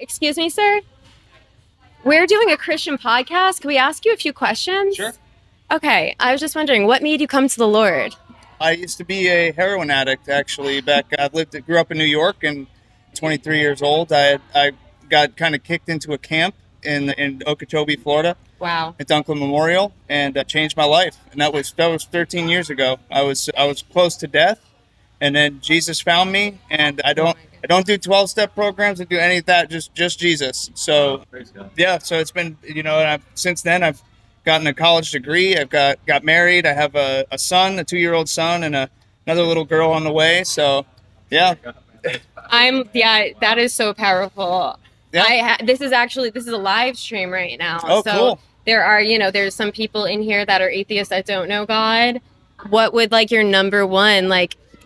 Excuse me, sir. We're doing a Christian podcast. Can we ask you a few questions? Sure. Okay. I was just wondering, what made you come to the Lord? I used to be a heroin addict, actually. Grew up in New York, and 23 years old. I got kind of kicked into a camp in Okeechobee, Florida, Wow. at Dunklin Memorial, and changed my life. And that was 13 years ago. I was close to death, and then Jesus found me. And I don't do 12-step programs. I do any of that. Just Jesus. So yeah. So it's been and since then I've gotten a college degree. I've got married. I have a son, a 2-year-old son, and another little girl on the way. So yeah. That is so powerful. Yeah. This is a live stream right now. Oh, so cool. There's some people in here that are atheists that don't know God. What would your number one,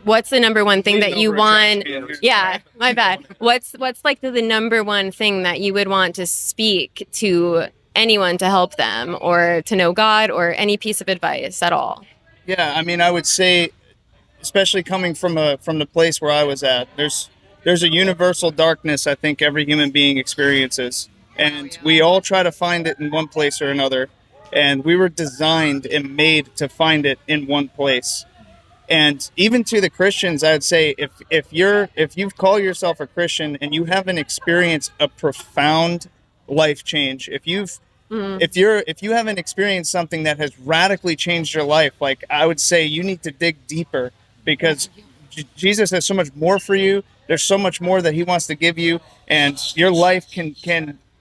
what's the number one thing that you want? Yeah, my bad. What's the number one thing that you would want to speak to anyone to help them or to know God or any piece of advice at all? Yeah, I mean, I would say, especially coming from the place where I was at, there's a universal darkness I think every human being experiences, and we all try to find it in one place or another, and we were designed and made to find it in one place. And even to the Christians, I'd say if you call yourself a Christian and you haven't experienced a profound life change, if you haven't experienced something that has radically changed your life, I would say you need to dig deeper, because Jesus has so much more for you. There's so much more that he wants to give you, and your life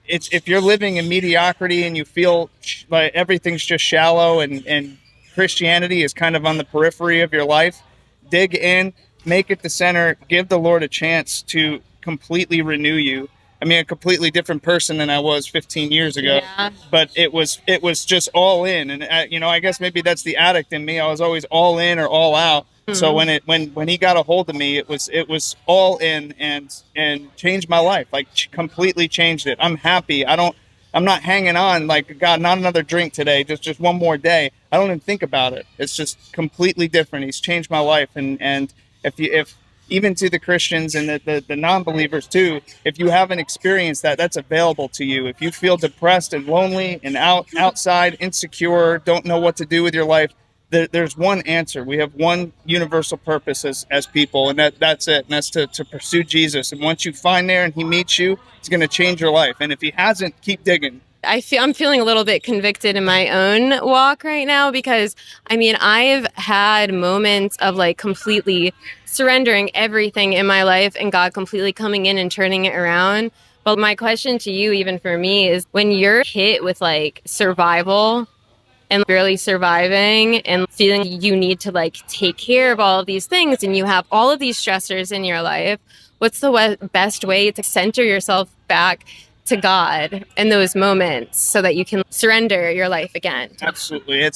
if you're living in mediocrity and you feel like everything's just shallow and Christianity is kind of on the periphery of your life, dig in, make it the center, give the Lord a chance to completely renew you. I mean, a completely different person than I was 15 years ago, but it was just all in. And I guess maybe that's the addict in me. I was always all in or all out. Mm-hmm. So when he got a hold of me, it was all in and changed my life, completely changed it. I'm happy. I'm not hanging on God, not another drink today, just one more day. I don't even think about it. It's just completely different. He's changed my life. And if even to the Christians and the non-believers too, if you haven't experienced that, that's available to you. If you feel depressed and lonely and outside, insecure, don't know what to do with your life, there's one answer. We have one universal purpose as people, and that's it. And that's to pursue Jesus. And once you find there and he meets you, it's going to change your life. And if he hasn't, keep digging. I'm feeling a little bit convicted in my own walk right now, because I've had moments of completely surrendering everything in my life and God completely coming in and turning it around. But my question to you, even for me, is when you're hit with survival and barely surviving and feeling you need to take care of all of these things and you have all of these stressors in your life, what's the best way to center yourself back to God in those moments so that you can surrender your life again? Absolutely.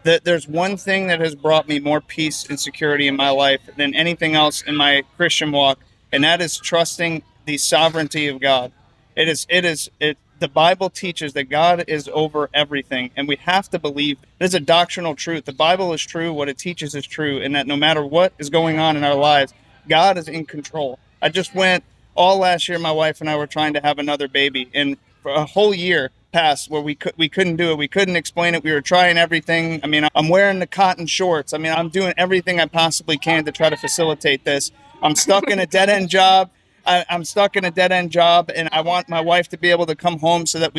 There's one thing that has brought me more peace and security in my life than anything else in my Christian walk, and that is trusting the sovereignty of God. The Bible teaches that God is over everything, and we have to believe. It is a doctrinal truth. The Bible is true. What it teaches is true, and that no matter what is going on in our lives, God is in control. I just went all last year, my wife and I were trying to have another baby, and for a whole year passed where we couldn't do it. We couldn't explain it. We were trying everything. I'm wearing the cotton shorts. I'm doing everything I possibly can to try to facilitate this. I'm stuck in a dead-end job. I'm stuck in a dead-end job, and I want my wife to be able to come home so that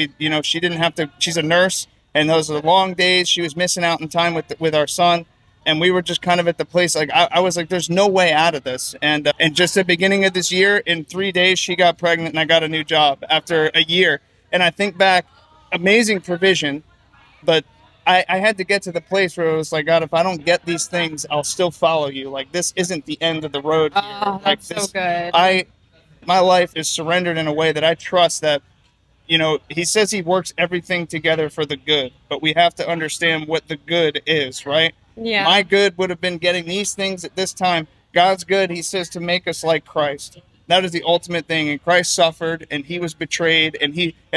she didn't have to. She's a nurse, and those are the long days. She was missing out on time with our son, and we were just kind of at the place I was there's no way out of this. And just at the beginning of this year, in 3 days, she got pregnant, and I got a new job after a year. And I think back, amazing provision, but I had to get to the place where it was God, if I don't get these things, I'll still follow you. This isn't the end of the road here. Oh, that's so good. My life is surrendered in a way that I trust that, he says he works everything together for the good, but we have to understand what the good is, right? Yeah. My good would have been getting these things at this time. God's good, he says, to make us like Christ. That is the ultimate thing. And Christ suffered, and he was betrayed, and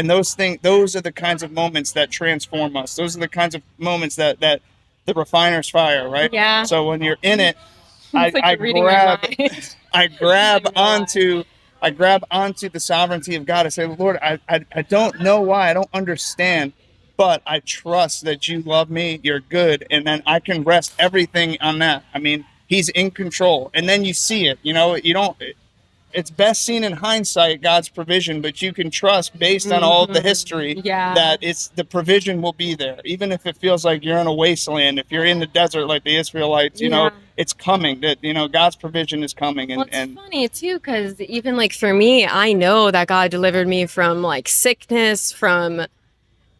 those are the kinds of moments that transform us. Those are the kinds of moments that the refiner's fire, right? Yeah. So when you're in it, I grab onto I grab onto the sovereignty of God. I say, Lord, I don't know why. I don't understand, but I trust that you love me. You're good. And then I can rest everything on that. I mean, he's in control. And then you see it, you know, you don't, it's best seen in hindsight, God's provision, but you can trust based on all of the history that it's the provision will be there. Even if it feels like you're in a wasteland, if you're in the desert like the Israelites, you know, it's coming, that, you know, God's provision is coming. Well, it's funny too, because even like for me, I know that God delivered me from like sickness, from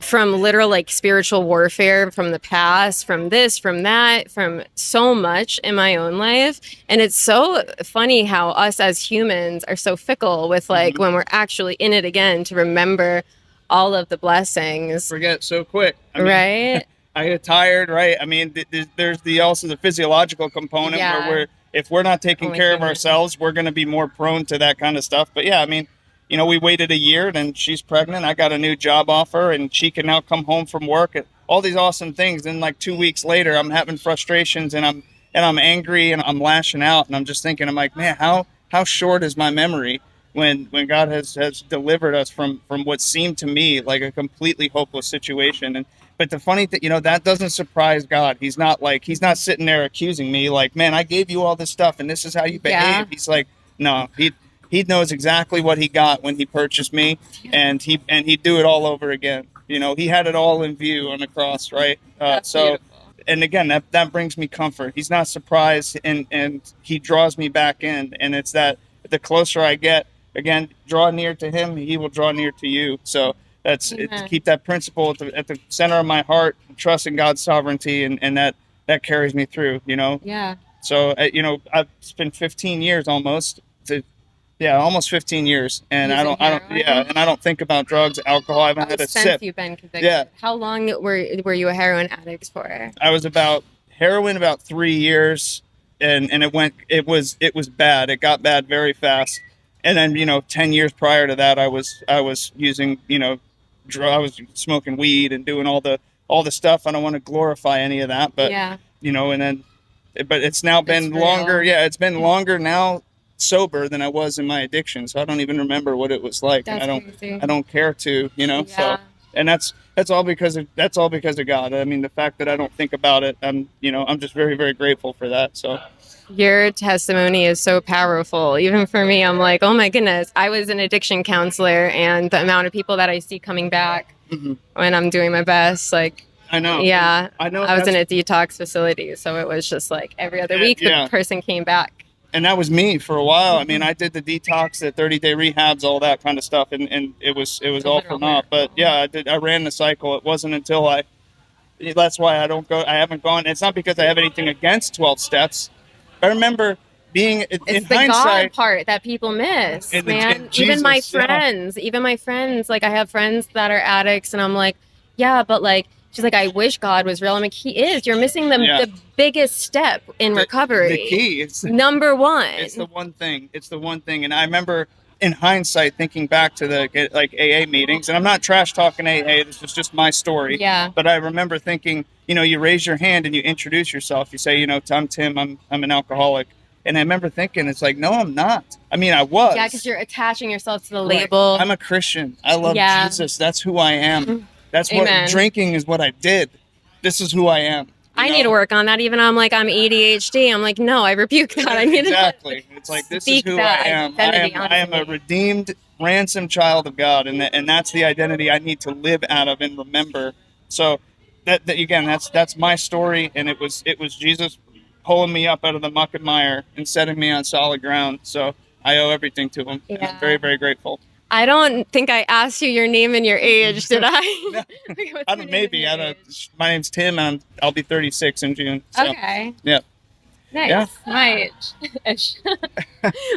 literal like spiritual warfare, from the past, from this, from that, from so much in my own life. And it's so funny how us as humans are so fickle with like when we're actually in it again to remember all of the blessings. Forget so quick. I mean, right? I get tired, right? I mean, there's also the physiological component where if we're not taking care of ourselves, we're going to be more prone to that kind of stuff. But yeah, I mean, you know, we waited a year, and she's pregnant. I got a new job offer, and she can now come home from work. And all these awesome things. And like 2 weeks later, I'm having frustrations, and I'm angry, and I'm lashing out, and I'm just thinking, I'm like, man, how short is my memory when God has delivered us from what seemed to me like a completely hopeless situation. And but the funny thing, you know, that doesn't surprise God. He's not sitting there accusing me like, man, I gave you all this stuff, and this is how you behave. He's like, no, he knows exactly what he got when he purchased me, and he'd do it all over again. You know, he had it all in view on the cross, right? So, beautiful. And again, that brings me comfort. He's not surprised, and he draws me back in. And it's that the closer I get, again, draw near to him, he will draw near to you. So that's it, to keep that principle at the center of my heart, trust in God's sovereignty, and that carries me through. You know. Yeah. So you know, I've spent 15 years almost to. Yeah, almost 15 years, and I don't think about drugs, alcohol. I haven't had a since sip. You've been convicted. Yeah. How long were you a heroin addict for? I was heroin about 3 years, and it was bad. It got bad very fast. And then, you know, 10 years prior to that, I was using, you know, I was smoking weed and doing all the stuff. I don't want to glorify any of that, but you know, and then, but it's now been longer. Yeah, it's been longer now sober than I was in my addiction, so I don't even remember what it was like. That's and crazy. I don't care to, you know. So, and that's all because of God. I mean, the fact that I don't think about it, I'm just very, very grateful for that. So your testimony is so powerful. Even for me, I'm like, oh my goodness, I was an addiction counselor, and the amount of people that I see coming back when I'm doing my best, like, I know. Yeah, I know. I was in a detox facility, so it was just like every other week the person came back. And that was me for a while. I mean, I did the detox, the 30-day rehabs, all that kind of stuff, and it was all for naught. But yeah, I ran the cycle. It wasn't until that's why I haven't gone. It's not because I have anything against 12 steps. I remember being it's in the hindsight, God part that people miss, man. Jesus, even my friends, like I have friends that are addicts, and I'm like, yeah, but like, she's like, I wish God was real. I'm like, he is. You're missing the biggest step in recovery. The key. It's number one. It's the one thing. And I remember in hindsight thinking back to the like AA meetings, and I'm not trash talking AA. This was just my story. Yeah. But I remember thinking, you know, you raise your hand and you introduce yourself. You say, you know, I'm Tim. I'm an alcoholic. And I remember thinking, it's like, no, I'm not. I mean, I was. Yeah, because you're attaching yourself to the label. I'm a Christian. I love Jesus. That's who I am. That's Amen. what drinking is. What I did. This is who I am. I need to work on that. Even I'm like, I'm ADHD. I'm like, no, I rebuke that. I need exactly. It's like, this is who I am. I am a redeemed, ransomed child of God, and that's the identity I need to live out of and remember. So that again, that's my story, and it was Jesus pulling me up out of the muck and mire and setting me on solid ground. So I owe everything to him. Yeah. And I'm very, very grateful. I don't think I asked you your name and your age, did I? No. Maybe. My name's Tim, and I'll be 36 in June. So, okay. Yeah. Nice. Yeah. My age.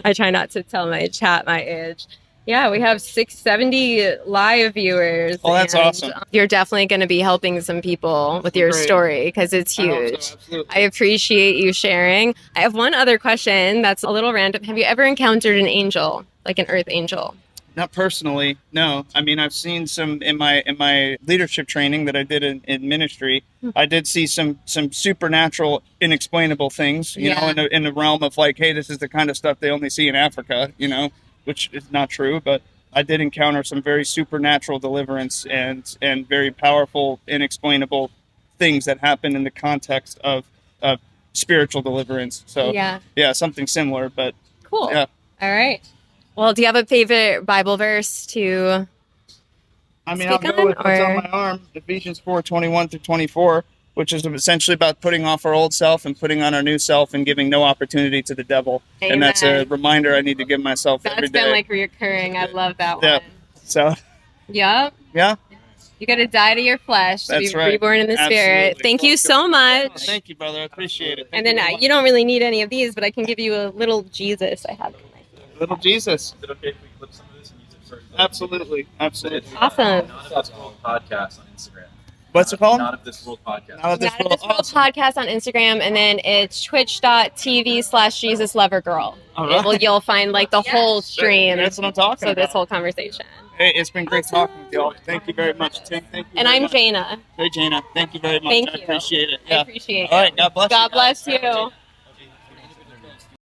I try not to tell my chat my age. Yeah, we have 670 live viewers. Oh, that's awesome. You're definitely going to be helping some people with your story because it's huge. I appreciate you sharing. I have one other question that's a little random. Have you ever encountered an angel, like an earth angel? Not personally, no. I mean, I've seen some in my leadership training that I did in ministry. I did see some supernatural, inexplainable things, you know, in the realm of like, hey, this is the kind of stuff they only see in Africa, you know. which is not true, but I did encounter some very supernatural deliverance and very powerful, inexplainable things that happen in the context of spiritual deliverance. So yeah, something similar, but cool. Yeah. All right. Well, do you have a favorite Bible verse to I'll go with what's on my arm, Ephesians 4:21-24, which is essentially about putting off our old self and putting on our new self and giving no opportunity to the devil. Amen. And that's a reminder I need to give myself every day. That's been like reoccurring. I love that one. So. Yep. Yeah. You got to die to your flesh to be reborn in the Spirit. Thank you so much. Thank you, brother. I appreciate it. And then you don't really need any of these, but I can give you a little Jesus I have in my hand. Little Jesus. Is it okay if we clip some of this and use it for? Absolutely. Awesome. Not of this world podcast on Instagram. What's it called? Not of this world podcast. Not of this world podcast on Instagram, and then it's twitch.tv/JesusLoverGirl. Right. You'll find like the whole stream. That's what I'm talking about. So this whole conversation. Hey, it's been great talking with y'all. Thank you very much, Tim. Thank you. And I'm Jaina. Hey, Jaina. Thank you very much. Thank you. I appreciate it. I appreciate it. All right. God bless you. God bless you.